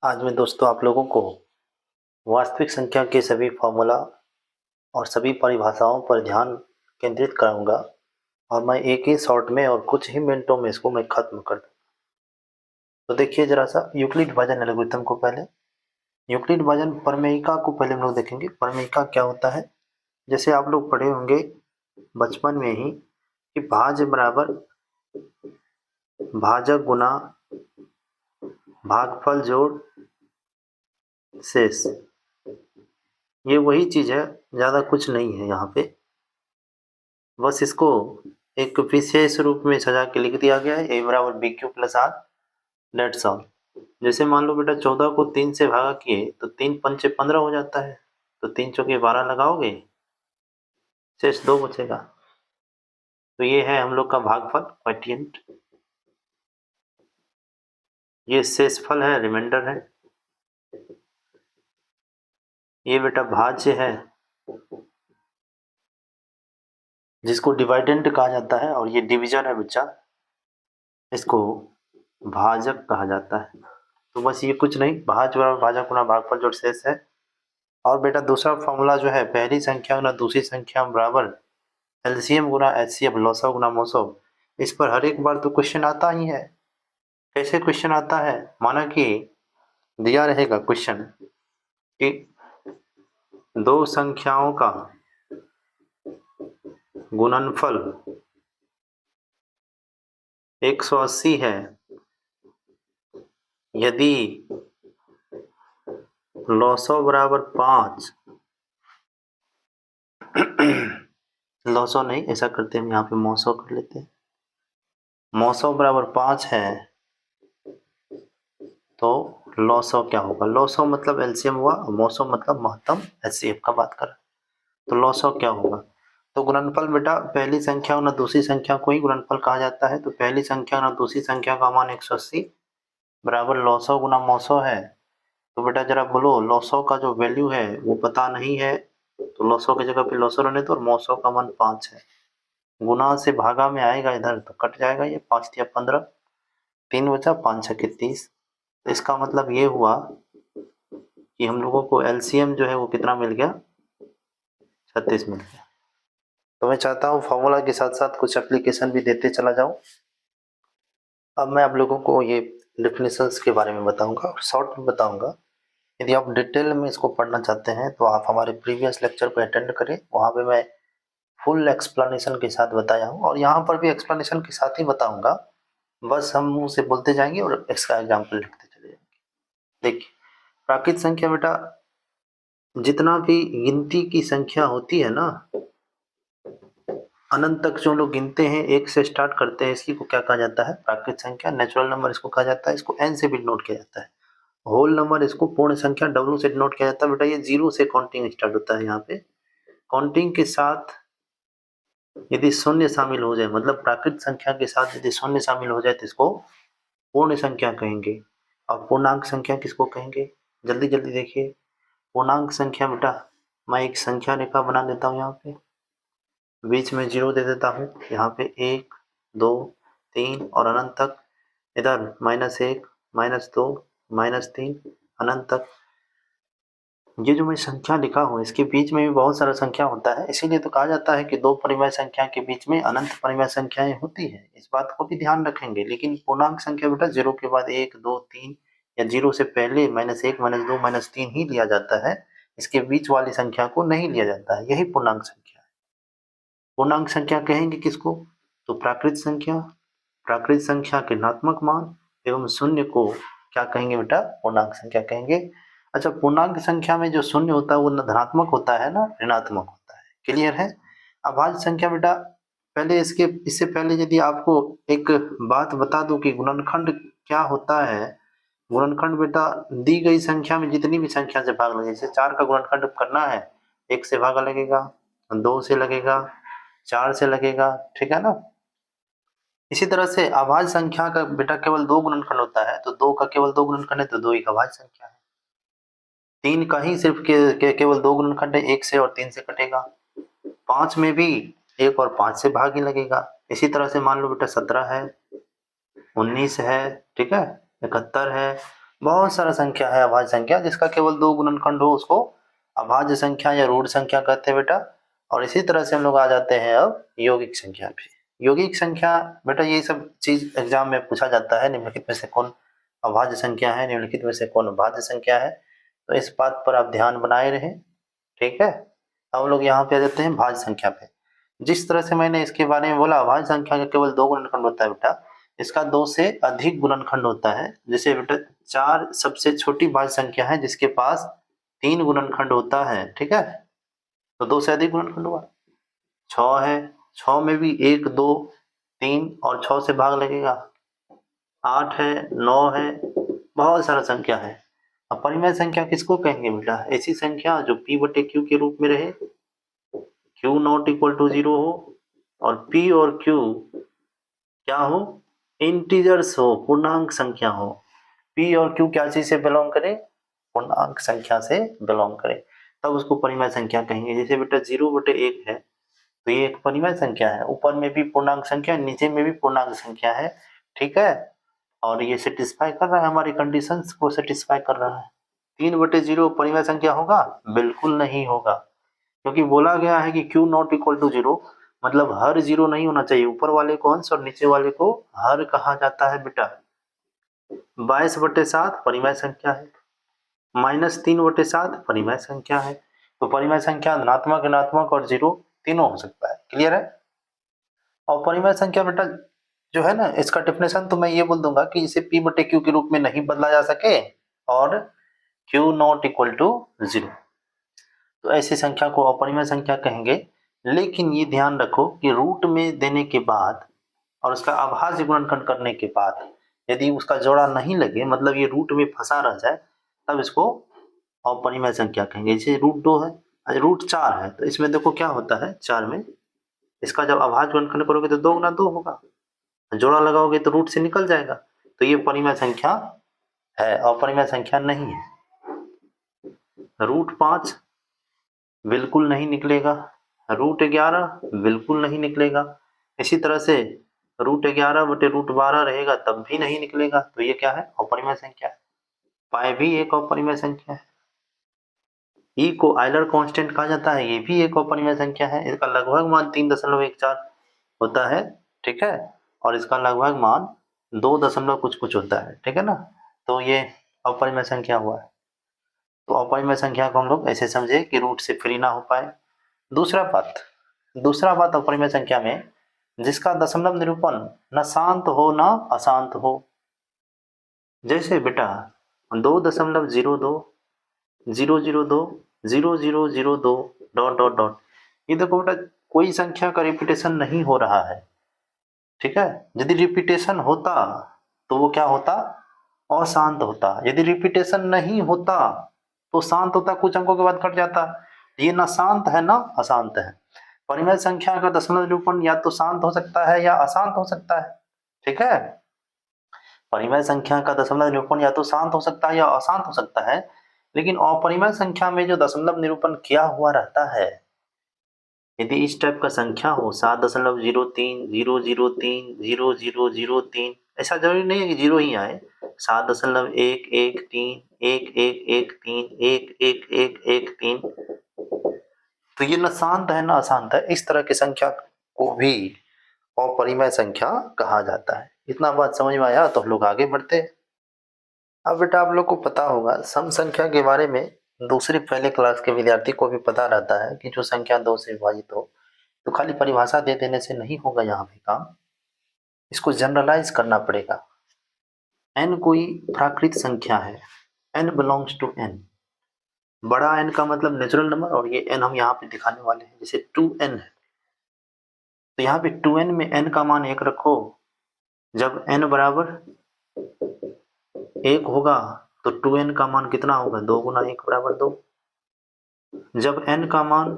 आज मैं दोस्तों आप लोगों को वास्तविक संख्या के सभी फॉर्मूला और सभी परिभाषाओं पर ध्यान केंद्रित कराऊंगा और मैं एक ही शॉट में और कुछ ही मिनटों में इसको मैं खत्म कर दूँ। तो देखिए जरा सा यूक्लिड भाजन एल्गोरिथम को पहले यूक्लिड भाजन प्रमेयिका को पहले हम लोग देखेंगे। प्रमेयिका क्या होता है? जैसे आप लोग पढ़े होंगे बचपन में ही कि भाज्य बराबर भाजक गुना भागफल जोड़ शेष। ये वही चीज है, ज्यादा कुछ नहीं है यहाँ पे। बस इसको एक विशेष रूप में सजा के लिख दिया गया है, ए बराबर B Q plus R, that's all. जैसे मान लो बेटा 14 को 3 से भागा किए तो 3 पंचे 15 हो जाता है, तो 3 चौके 12 लगाओगे, शेष 2 बचेगा। तो ये है हम लोग का भागफल क्वोटिएंट, ये शेषफल है, रिमाइंडर है। ये बेटा भाज्य है जिसको डिवाइडेंट कहा जाता है, और ये डिवीजन है बच्चा, इसको भाजक कहा जाता है। तो बस ये कुछ नहीं, भाज्य बराबर भाजक गुना भागफल जोड़ शेष है। और बेटा दूसरा फॉर्मूला जो है, पहली संख्या गुना दूसरी संख्या बराबर एलसीएम गुना एचसीएफ, लॉसव गुना मोसव। इस पर हर एक बार तो क्वेश्चन आता ही है। कैसे क्वेश्चन आता है? माना कि दिया रहेगा क्वेश्चन कि दो संख्याओं का गुणनफल 180 है यदि लॉसव बराबर 5 लॉसव नहीं, ऐसा करते हैं हम यहाँ पे मौसव कर लेते हैं। मौसव बराबर 5 है तो लॉसव क्या होगा? लॉसव मतलब एलसीएम हुआ, मौसव मतलब महत्तम एचसीएफ का बात कर। तो लॉसव क्या होगा? तो गुणनफल बेटा पहली संख्या गुना दूसरी संख्या को ही गुणनफल कहा जाता है। तो पहली संख्या गुना दूसरी संख्या का मान 180 बराबर लॉसव गुना मौसव है। तो बेटा जरा बोलो, लॉसव का जो वैल्यू है वो पता नहीं है, तो लॉसव की जगह पे लॉसव रहने दो, और मौसव का मान 5 है। गुना से भागा में आएगा इधर तो कट जाएगा, ये 5 या 15, 3 बचा, 5 छके 30। तो इसका मतलब ये हुआ कि हम लोगों को एलसीएम जो है वो कितना मिल गया? 36 मिल गया। तो मैं चाहता हूँ फॉर्मूला के साथ साथ कुछ एप्लीकेशन भी देते चला जाऊँ। अब मैं आप लोगों को ये डेफिनेशंस के बारे में बताऊंगा और शॉर्ट में बताऊंगा। यदि आप डिटेल में इसको पढ़ना चाहते हैं तो आप हमारे प्रीवियस लेक्चर को अटेंड करें, वहाँ पे मैं फुल एक्सप्लेनेशन के साथ बताया हूँ, और यहाँ पर भी एक्सप्लेनेशन के साथ ही बताऊंगा। बस हम मुँह से बोलते जाएंगे और इसका एग्जाम्पल लिखते चले जाएंगे। देखिए प्राकृत संख्या बेटा, जितना भी गिनती की संख्या होती है ना, अनंत तक जो लोग गिनते हैं, 1 से स्टार्ट करते हैं, इसकी को क्या कहा जाता है? प्राकृत संख्या। नेचुरल नंबर इसको कहा जाता है, इसको n से भी डिनोट किया जाता है। होल नंबर इसको पूर्ण संख्या w से डिनोट किया जाता है। बेटा ये 0 से काउंटिंग स्टार्ट होता है। यहाँ पे काउंटिंग के साथ यदि शून्य शामिल हो जाए, मतलब प्राकृत संख्या के साथ यदि शून्य शामिल हो जाए तो इसको पूर्ण संख्या कहेंगे। और पूर्णांक संख्या किसको कहेंगे? जल्दी जल्दी देखिए। पूर्णांक संख्या बेटा, मैं एक संख्या रेखा बना देता हूँ, यहाँ पे बीच में 0 दे देता हूँ, यहाँ पे 1 2 3 और अनंत तक, इधर -1 -2 -3 अनंत तक। ये जो मैं संख्या लिखा हूँ इसके बीच में भी बहुत सारा संख्या होता है, इसीलिए तो कहा जाता है कि दो परिमेय संख्या के बीच में अनंत परिमेय संख्याएं होती है। इस बात को भी ध्यान रखेंगे। लेकिन पूर्णांक संख्या बेटा 0 के बाद 1 2 3 या 0 से पहले -1 -2 -3 ही लिया जाता है। इसके बीच वाली संख्या को नहीं लिया जाता है, यही पूर्णांक संख्या है। पूर्णांक संख्या कहेंगे किसको? तो प्राकृत संख्या। प्राकृत संख्या के ऋणात्मक मान एवं शून्य को क्या कहेंगे बेटा? पूर्णांक संख्या कहेंगे। अच्छा, पूर्णांक संख्या में जो शून्य होता है वो न धनात्मक होता है ना ऋणात्मक होता है। क्लियर है? अभाज्य संख्या बेटा, पहले इससे पहले यदि आपको एक बात बता दूं कि गुणनखंड क्या होता है। गुणनखंड बेटा दी गई संख्या में जितनी भी संख्या से भाग लगे, जैसे 4 का गुणनखंड करना है, 1 से भागा लगेगा, 2 से लगेगा, 4 से लगेगा, ठीक है ना। इसी तरह से अभाज्य संख्या का बेटा केवल 2 गुणनखंड होता है, तो 2 का केवल 2 गुणनखंड है तो 2 एक अभाज्य संख्या है। 3 का ही सिर्फ केवल 2 गुणनखंड है, 1 से और 3 से कटेगा। 5 में भी 1 और 5 से भाग ही लगेगा। इसी तरह से मान लो बेटा 17 है, 19 है, ठीक है, 71 है, बहुत सारा संख्या है अभाज्य संख्या, जिसका केवल 2 गुणनखंड हो उसको अभाज्य संख्या या रूढ़ संख्या कहते हैं बेटा। और इसी तरह से हम लोग आ जाते हैं अब यौगिक संख्या पे। यौगिक संख्या बेटा ये सब चीज एग्जाम में पूछा जाता है, निम्नलिखित में से कौन अभाज्य संख्या है, निम्नलिखित में से कौन भाज्य संख्या है, तो इस बात पर आप ध्यान बनाए रहें, ठीक है। हम लोग यहाँ पे आ जाते हैं भाज्य संख्या पे। जिस तरह से मैंने इसके बारे में बोला, भाज्य संख्या का केवल 2 गुणनखंड होता है बेटा, इसका 2 से अधिक गुणनखंड होता है। जैसे बेटा 4 सबसे छोटी भाज्य संख्या है जिसके पास 3 गुणनखंड होता है, ठीक है, तो 2 से अधिक गुणनखंड हुआ। 6 है, 6 में भी 1 2 3 और 6 से भाग लगेगा। 8 है, 9 है, बहुत सारा संख्या है। अब परिमेय संख्या किसको कहेंगे बेटा? ऐसी संख्या जो p बटे q के रूप में रहे, q नॉट इक्वल टू 0 हो और p और q क्या हो, इंटीजर्स हो, पूर्णांक संख्या हो। p और q क्या चीज से बिलोंग करे, पूर्णांक संख्या से बिलोंग करे, तब उसको परिमेय संख्या कहेंगे। जैसे बेटा 0 बटे 1 है तो ये एक परिमेय संख्या है, ऊपर में भी पूर्णांक संख्या नीचे में भी पूर्णांक संख्या है, ठीक है, और ये सेटिस्फाई कर रहा है, हमारी कंडीशंस को सेटिस्फाई कर रहा है। 3 बटे 0 परिमेय संख्या होगा? बिल्कुल नहीं होगा, क्योंकि बोला गया है कि q नॉट इक्वल टू 0, मतलब हर 0 नहीं होना चाहिए, ऊपर वाले को अंश और नीचे वाले को हर कहा जाता है बेटा। 22 बटे 7 परिमेय संख्या है, -3 बटे 7 परिमेय संख्या है, तो परिमेय संख्या धनात्मक ऋणात्मक और 0 तीनों हो सकता है। क्लियर है? और परिमेय संख्या बेटा जो है ना, इसका डेफिनेशन तो मैं ये बोल दूंगा कि इसे p बटे q के रूप में नहीं बदला जा सके और q नॉट इक्वल टू 0, तो ऐसी संख्या को अपरिमेय संख्या कहेंगे। लेकिन ये ध्यान रखो कि रूट में देने के बाद और उसका अभाज्य गुणनखंड करने के बाद यदि उसका जोड़ा नहीं लगे, मतलब ये रूट में फंसा रह जाए, तब इसको अपरिमेय संख्या कहेंगे। जैसे √2 है, √4 है, तो इसमें देखो क्या होता है, 4 में इसका जब अभाज्य गुणनखंड करोगे तो 2 गुना 2 होगा, जोड़ा लगाओगे तो रूट से निकल जाएगा, तो ये परिमेय संख्या है, अपरिमेय संख्या नहीं है। √5 बिल्कुल नहीं निकलेगा, √11 बिल्कुल नहीं निकलेगा, इसी तरह से √11 बटे √12 रहेगा तब भी नहीं निकलेगा, तो ये क्या है, अपरिमेय संख्या है। पाई भी एक अपरिमेय संख्या है। ई को आयलर कांस्टेंट कहा जाता है, ये भी एक अपरिमेय संख्या है, इसका लगभग मान 3.14 होता है, ठीक है, और इसका लगभग मान 2 दशमलव कुछ कुछ होता है, ठीक है ना, तो ये अपरिमेय संख्या हुआ है। तो अपरिमेय संख्या को हम लोग ऐसे समझे कि रूट से फ्री ना हो पाए। दूसरा बात अपरिमेय संख्या में, जिसका दशमलव निरूपण न शांत हो न अशांत हो। जैसे बेटा 2.02 002 0002 डॉट डॉट डॉट, ये देखो बेटा कोई संख्या का रिपीटेशन नहीं हो रहा है, ठीक है। यदि रिपीटेशन होता तो वो क्या होता, अशांत होता। यदि रिपीटेशन नहीं होता तो शांत होता, कुछ अंकों के बाद कट जाता। ये ना शांत है ना अशांत है। परिमेय संख्या का दशमलव निरूपण या तो शांत हो सकता है या अशांत हो सकता है, ठीक है। परिमेय संख्या का दशमलव निरूपण या तो शांत हो सकता है या अशांत हो सकता है, लेकिन अपरिमेय संख्या में जो दशमलव निरूपण किया हुआ रहता है, यदि इस टाइप का संख्या हो 7.03 003 0003, ऐसा जरूरी नहीं है कि 0 ही आए, 7.113 1113 11113, तो ये न शांत है ना अशांत है, इस तरह की संख्या को भी अपरिमेय संख्या कहा जाता है। इतना बात समझ में आया तो हम लोग आगे बढ़ते हैं। अब बेटा आप लोग को पता होगा सम संख्या के बारे में, दूसरे पहले क्लास के विद्यार्थी को भी पता रहता है कि जो संख्या 2 से विभाजित हो, तो खाली परिभाषा दे देने से नहीं होगा यहाँ पे काम, इसको जनरलाइज करना पड़ेगा। n कोई प्राकृत संख्या है, n बिलोंग्स टू n, बड़ा n का मतलब नेचुरल नंबर, और ये n हम यहाँ पे दिखाने वाले हैं। जैसे 2n है तो यहाँ पे 2n में n का मान 1 रखो, जब n बराबर 1 होगा तो 2n का मान कितना होगा, 2 गुना 1 बराबर 2। जब n का मान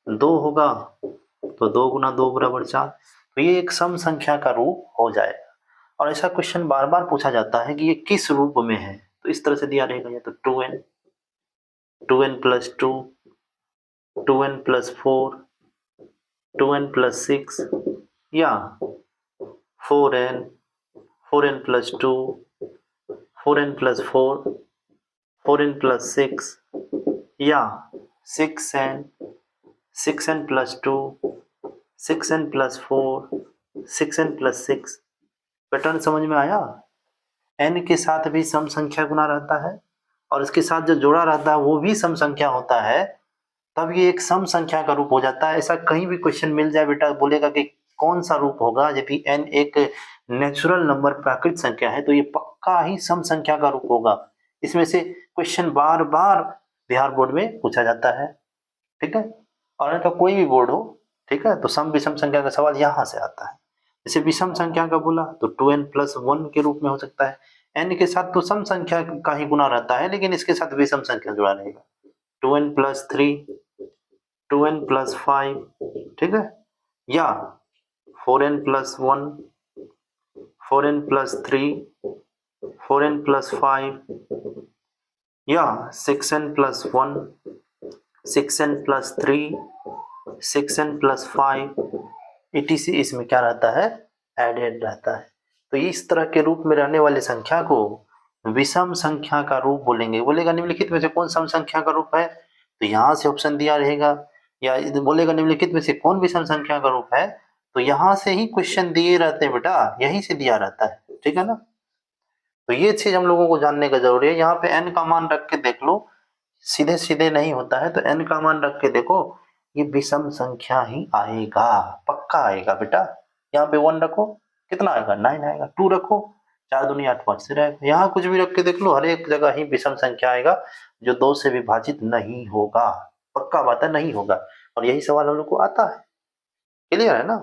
2 होगा तो 2 गुना 2 बराबर 4, तो ये एक सम संख्या का रूप हो जाएगा। और ऐसा क्वेश्चन बार बार पूछा जाता है कि ये किस रूप में है, तो इस तरह से दिया रहेगा, या तो 2n plus 2, 2n plus 4, 2n plus 6, या 4n प्लस 2, 4n + 4, 4n + 6 या 6n, 6n + 2, 6n + 4, 6n + 6। Pattern समझ में आया? n के साथ भी सम संख्या गुना रहता है और इसके साथ जो जोड़ा रहता है वो भी सम संख्या होता है, तब ये एक सम संख्या का रूप हो जाता है। ऐसा कहीं भी क्वेश्चन मिल जाए बेटा, बोलेगा कि कौन सा रूप होगा, यदि n एक नेचुरल नंबर प्राकृत संख्या है तो ये पक्का ही सम संख्या का रूप होगा। इसमें से क्वेश्चन बार बार बिहार बोर्ड में पूछा जाता है, ठीक है, और तो कोई भी बोर्ड हो, ठीक है, तो सम विषम संख्या का सवाल यहाँ से आता है। जैसे विषम संख्या का बोला तो 2n + 1 के रूप में हो सकता है। n के साथ तो सम संख्या का ही गुना रहता है, लेकिन इसके साथ विषम संख्या जुड़ा रहेगा। 2n + 3, 2n + 5, ठीक है, या 4n + 1, 4n + 3, 4n + 5, या 6n + 1, 6n + 3, 6n + 5, etc। इसमें क्या रहता है, एडेड रहता है। तो इस तरह के रूप में रहने वाली संख्या को विषम संख्या का रूप बोलेंगे। बोलेगा निम्नलिखित में से कौन सम संख्या का रूप है, तो यहाँ से ऑप्शन दिया रहेगा, या बोलेगा निम्नलिखित में से कौन विषम संख्या का रूप है, तो यहाँ से ही क्वेश्चन दिए रहते हैं बेटा, यहीं से दिया रहता है, ठीक है ना। तो ये चीज हम लोगों को जानने का जरूरी है। यहाँ पे n का मान रख के देख लो, सीधे सीधे नहीं होता है, तो n का मान रख के देखो, ये विषम संख्या ही आएगा, पक्का आएगा बेटा। यहाँ पे 1 रखो, कितना आएगा, 9 आएगा। 2 रखो, 4 दूनी 8, 5 से रहेगा। यहाँ कुछ भी रख के देख लो, हर एक जगह ही विषम संख्या आएगा जो 2 से विभाजित नहीं होगा, पक्का बात है, नहीं होगा। और यही सवाल हम लोग को आता है, क्लियर है ना।